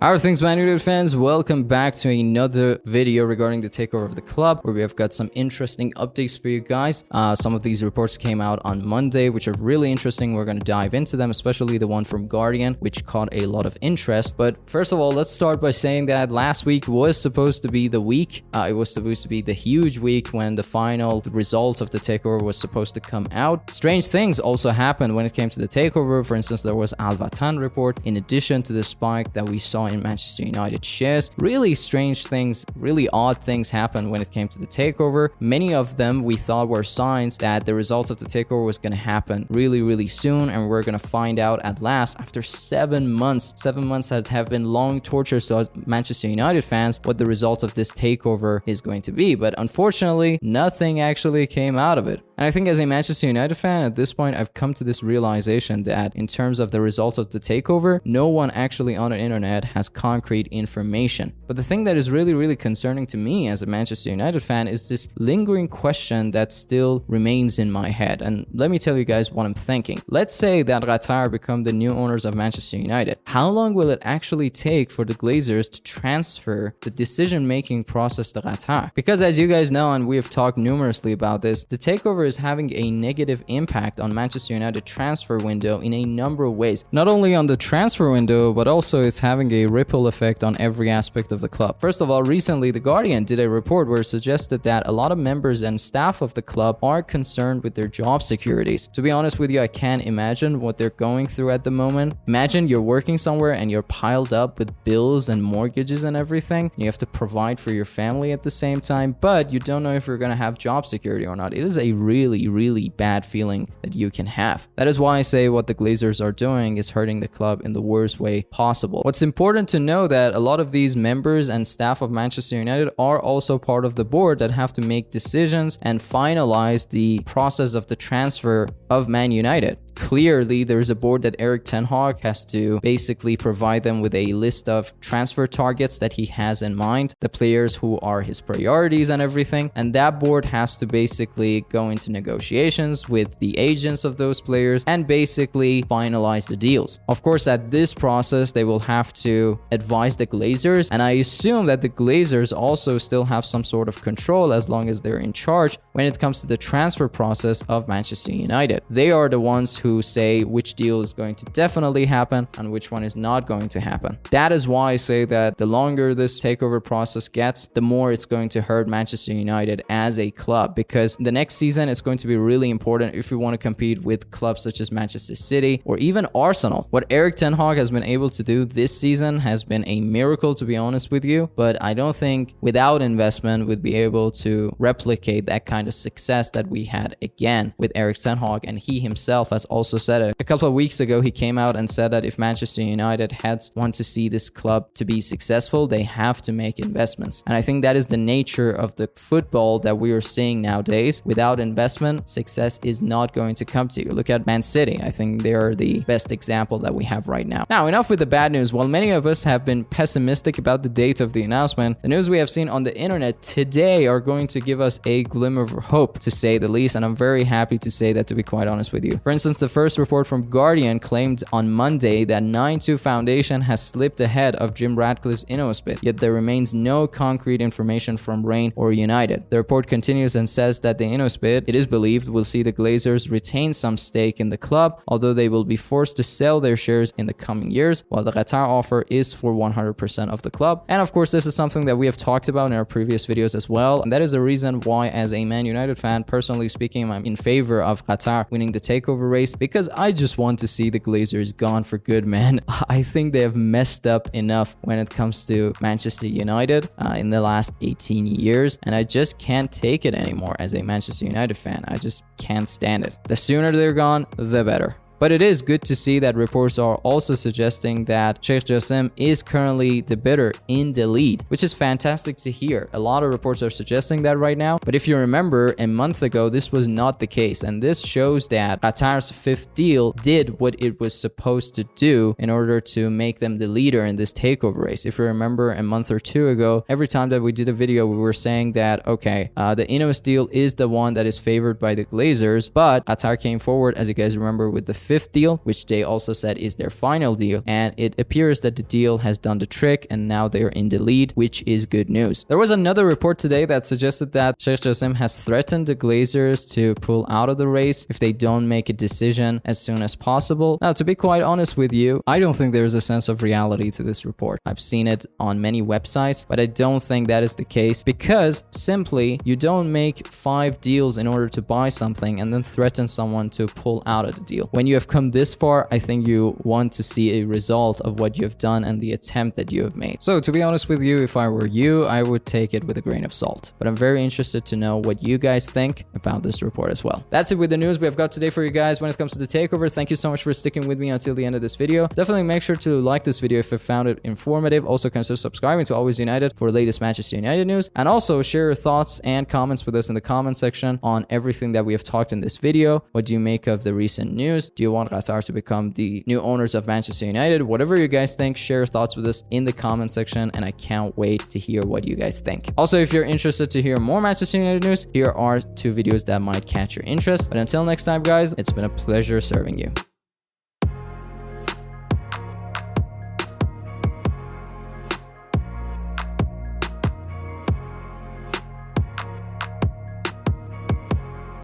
Our things, Man United fans, welcome back to another video regarding the takeover of the club, where we have got some interesting updates for you guys. Some of these reports came out on Monday, which are really interesting. We're going to dive into them, especially the one from Guardian, which caught a lot of interest. But first of all, let's start by saying that last week was supposed to be the week. It was supposed to be the huge week when the final result of the takeover was supposed to come out. Strange things also happened when it came to the takeover. For instance, there was Al Watan report, in addition to the spike that we saw in Manchester United shares. Really strange things, really odd things happened when it came to the takeover. Many of them we thought were signs that the result of the takeover was going to happen really soon, and we're going to find out at last after 7 months. 7 months that have been long tortures to us Manchester United fans, what the result of this takeover is going to be. But unfortunately, nothing actually came out of it. And I think as a Manchester United fan, at this point, I've come to this realization that in terms of the result of the takeover, no one actually on the internet has concrete information. But the thing that is really concerning to me as a Manchester United fan is this lingering question that still remains in my head. And let me tell you guys what I'm thinking. Let's say that Qatar become the new owners of Manchester United. How long will it actually take for the Glazers to transfer the decision-making process to Qatar? Because as you guys know, and we have talked numerously about this, the takeover is having a negative impact on Manchester United transfer window in a number of ways. Not only on the transfer window, but also it's having a ripple effect on every aspect of the club. First of all, recently The Guardian did a report where it suggested that a lot of members and staff of the club are concerned with their job securities. To be honest with you, I can't imagine what they're going through at the moment. Imagine you're working somewhere and you're piled up with bills and mortgages and everything. You have to provide for your family at the same time, but you don't know if you're going to have job security or not. It is a really bad feeling that you can have. That is why I say what the Glazers are doing is hurting the club in the worst way possible. What's important to know that a lot of these members and staff of Manchester United are also part of the board that have to make decisions and finalize the process of the transfer of Man United. Clearly, there's a board that Erik ten Hag has to basically provide them with a list of transfer targets that he has in mind, the players who are his priorities and everything, and that board has to basically go into negotiations with the agents of those players and basically finalize the deals. Of course, at this process, they will have to advise the Glazers, and I assume that the Glazers also still have some sort of control as long as they're in charge when it comes to the transfer process of Manchester United. They are the ones who say which deal is going to definitely happen and which one is not going to happen. That is why I say that the longer this takeover process gets, the more it's going to hurt Manchester United as a club, because the next season is going to be really important if we want to compete with clubs such as Manchester City or even Arsenal. What Erik ten Hag has been able to do this season has been a miracle, to be honest with you, but I don't think without investment we'd be able to replicate that kind of success that we had again with Erik ten Hag. And he himself has also said it. A couple of weeks ago, he came out and said that if Manchester United heads want to see this club to be successful, they have to make investments. And I think that is the nature of the football that we are seeing nowadays. Without investment, success is not going to come to you. Look at Man City. I think they are the best example that we have right now. Now, enough with the bad news. While many of us have been pessimistic about the date of the announcement, the news we have seen on the internet today are going to give us a glimmer of hope, to say the least, and I'm very happy to say that, to be quite honest with you. For instance, the first report from Guardian claimed on Monday that 9-2 Foundation has slipped ahead of Jim Ratcliffe's Ineos bid, yet there remains no concrete information from Reign or United. The report continues and says that the Ineos bid, it is believed, will see the Glazers retain some stake in the club, although they will be forced to sell their shares in the coming years, while the Qatar offer is for 100% of the club. And of course, this is something that we have talked about in our previous videos as well, and that is the reason why, as a Man United fan, personally speaking, I'm in favor of Qatar winning the takeover race, because I just want to see the Glazers gone for good, man. I think they have messed up enough when it comes to Manchester United in the last 18 years, and I just can't take it anymore as a Manchester United fan. I just can't stand it. The sooner they're gone, the better. But it is good to see that reports are also suggesting that Sheikh Jassim is currently the bidder in the lead, which is fantastic to hear. A lot of reports are suggesting that right now. But if you remember, a month ago, this was not the case. And this shows that Qatar's fifth deal did what it was supposed to do in order to make them the leader in this takeover race. If you remember, a month or two ago, every time that we did a video, we were saying that, okay, the Ineos deal is the one that is favored by the Glazers, but Qatar came forward, as you guys remember, with the fifth deal, which they also said is their final deal. And it appears that the deal has done the trick and now they're in the lead, which is good news. There was another report today that suggested that Sheikh Jassim has threatened the Glazers to pull out of the race if they don't make a decision as soon as possible. Now, to be quite honest with you, I don't think there's a sense of reality to this report. I've seen it on many websites, but I don't think that is the case, because simply you don't make 5 deals in order to buy something and then threaten someone to pull out of the deal. When you have come this far, I think you want to see a result of what you have done and the attempt that you have made. So to be honest with you, if I were you, I would take it with a grain of salt. But I'm very interested to know what you guys think about this report as well. That's it with the news we have got today for you guys when it comes to the takeover. Thank you so much for sticking with me until the end of this video. Definitely make sure to like this video if you found it informative. Also consider subscribing to Always United for the latest Manchester United news. And also share your thoughts and comments with us in the comment section on everything that we have talked in this video. What do you make of the recent news? Do you want Qatar to become the new owners of Manchester United? Whatever you guys think, share your thoughts with us in the comment section, and I can't wait to hear what you guys think. Also, if you're interested to hear more Manchester United news, here are 2 videos that might catch your interest. But until next time, guys, it's been a pleasure serving you.